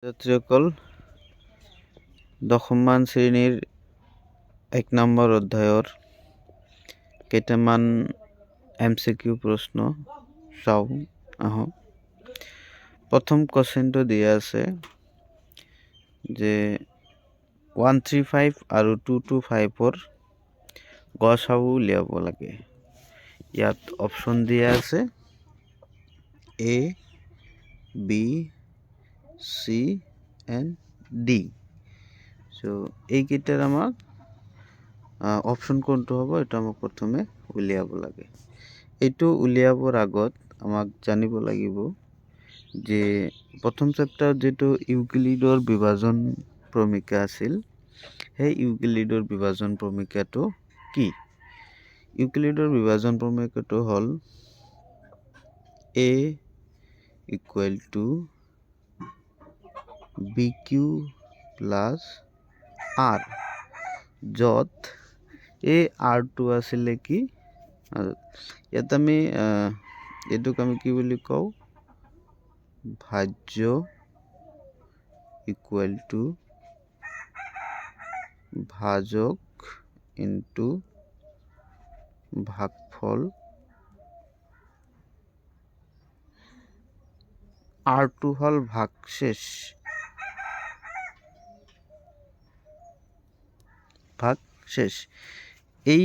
ছাত্ৰীসকল, দশমমান শ্ৰেণীৰ 1 নম্বৰ অধ্যায়ৰ কেইটামান MCQ প্ৰশ্ন চাওঁ আহক। প্ৰথম কোৱেশ্চনটো দিয়া আছে যে 135 আৰু 225ৰ গসাগু উলিয়াব লাগে। ইয়াত অপশ্যন দিয়া আছে A, B, C and D. So এইকেইটাৰ আমাক অপশ্যন কোনটো হ'ব এটা আমাক প্ৰথমে উলিয়াব লাগে। এইটো উলিয়াবৰ আগত আমাক জানিব লাগিব যে প্ৰথম চেপ্টাৰত যেটো ইউক্লিডৰ বিভাজন প্ৰমেয় আছিল, সেই ইউক্লিডৰ বিভাজন প্ৰমেয়টো কি? ইউক্লিডৰ বিভাজন প্ৰমেয়টো হ'ল A equal to BQ plus R, য'ত এই আৰটো আছিলে কি? ইয়াত আমি এইটোক আমি কি বুলি কওঁ? ভাজ্য ইকুৱেল টু ভাজক ইনটু ভাগফল, আৰটো হ'ল ভাগশেষ, এই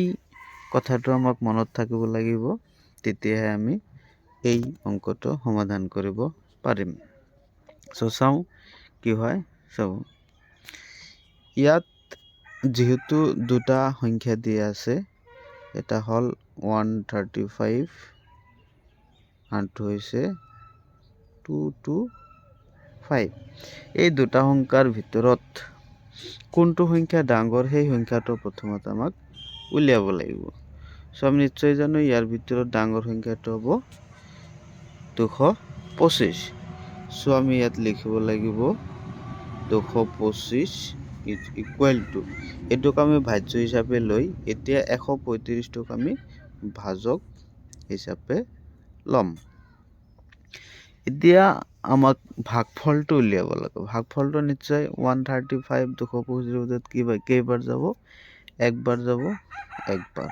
কথাটো আমাক মনত থাকিব লাগিব, তেতিয়াহে আমি এই অংকটো সমাধান কৰিব পাৰিম। চাওঁ কি হয়। চাওঁ, ইয়াত যেহেতু দুটা সংখ্যা দিয়া আছে, এটা হ'ল 135 আনটো হৈছে 225। এই দুটা সংখ্যাৰ ভিতৰত কোনটো সংখ্যা ডাঙৰ সেই সংখ্যাটো প্ৰথমত আমাক উলিয়াব লাগিব। আমি নিশ্চয় জানো ইয়াৰ ভিতৰত ডাঙৰ সংখ্যাটো হ'ব 225। আমি ইয়াত লিখিব লাগিব 225 ইকুৱেল টু, এইটোক আমি ভাজ্য হিচাপে লৈ এতিয়া 135টোক আমি ভাজক হিচাপে ল'ম। এতিয়া আমাক ভাগফলটো উলিয়াব লাগে। ভাগফলটো নিশ্চয় 135 225 কেইবাৰ যাব? একবাৰ যাব, একবাৰ।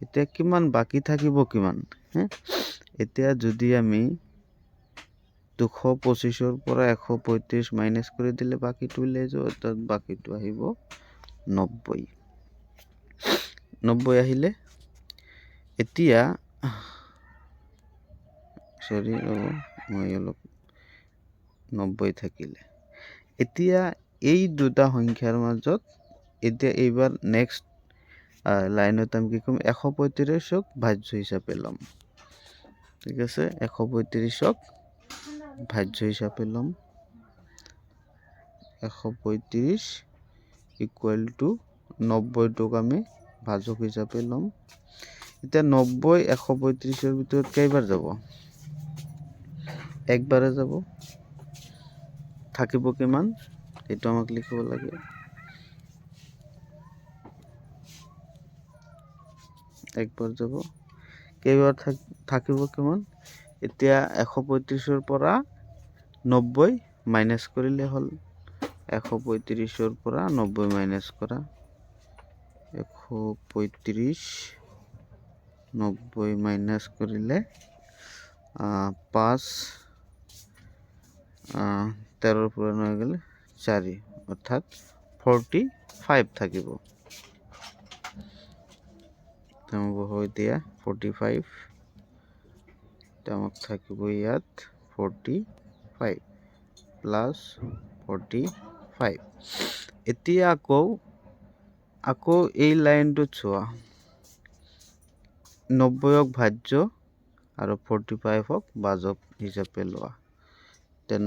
এতিয়া কিমান বাকি থাকিব কিমান? এতিয়া যদি আমি 225ৰ পৰা 135 মাইনাস কৰি দিলে বাকিটো উলিয়াই যাব, অৰ্থাৎ বাকিটো আহিব 90। 90 আহিলে এতিয়া মই অলপ 90 থাকিলে এতিয়া এই দুটা সংখ্যাৰ মাজত এতিয়া এইবাৰ নেক্সট লাইনত আমি কি কৰিম? 135ক ভাজ্য হিচাপে ল'ম। ঠিক আছে, 135ক ভাজ্য হিচাপে ল'ম। 135 ইকুৱেল টু 90টোক আমি ভাজক হিচাপে ল'ম। এতিয়া 90 135ৰ ভিতৰত কেইবাৰ যাব? একবাৰে যাব। থাকিব কিমান? এইটো আমাক লিখিব লাগে। একবাৰ যাব। কেইবাৰ থাকিব কিমান? এতিয়া 135ৰ পৰা 90 মাইনাস কৰিলে হ'ল। 135ৰ পৰা 90 মাইনাস কৰা, 135 90 মাইনাস কৰিলে 5 13ৰ পৰা 9 গ'লে 4, অৰ্থাৎ 45 থাকিব। এতিয়া 45 আমাক থাকিব ইয়াত 45 প্লাস 45। এতিয়া আকৌ এই লাইনটোত চোৱা, 90ক ভাজ্য আৰু 45ক ভাজক হিচাপে লোৱা। এতিয়া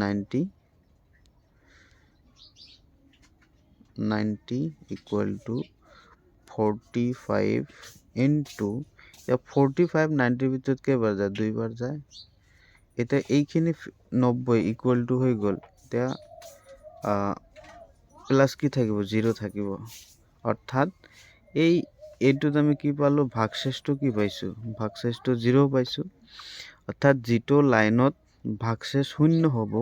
90 ইকুৱেল টু 45 ইনটু 45 90ৰ ভিতৰত কেইবাৰ যায়? দুইবাৰ যায়। এতিয়া এইখিনি 90 ইকুৱেল টু হৈ গ'ল। এতিয়া প্লাস কি থাকিব? 0 থাকিব। অৰ্থাৎ এইটোত আমি কি পালো? ভাগশেষটো কি পাইছো? ভাগশেষটো 0 পাইছো। অৰ্থাৎ যিটো লাইনত ভাগশেষ শূন্য হ'ব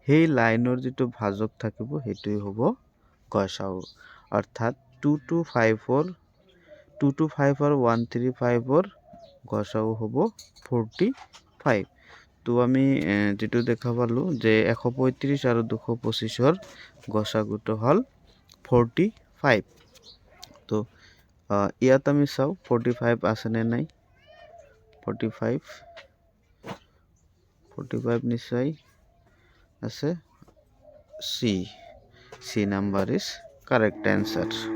সেই লাইনৰ যিটো ভাজক থাকিব সেইটোৱে হ'ব গসাউ অৰ্থাৎ 2254 আৰু 135ৰ গসাউ হ'ব 45 তো আমি যেটো দেখা পালো যে 135 আৰু 225ৰ গসাগুটো হল 45 তো ইয়াত আমি চাও 45 আছে নে নাই 45 নিশ্চয় আছে C number is correct answer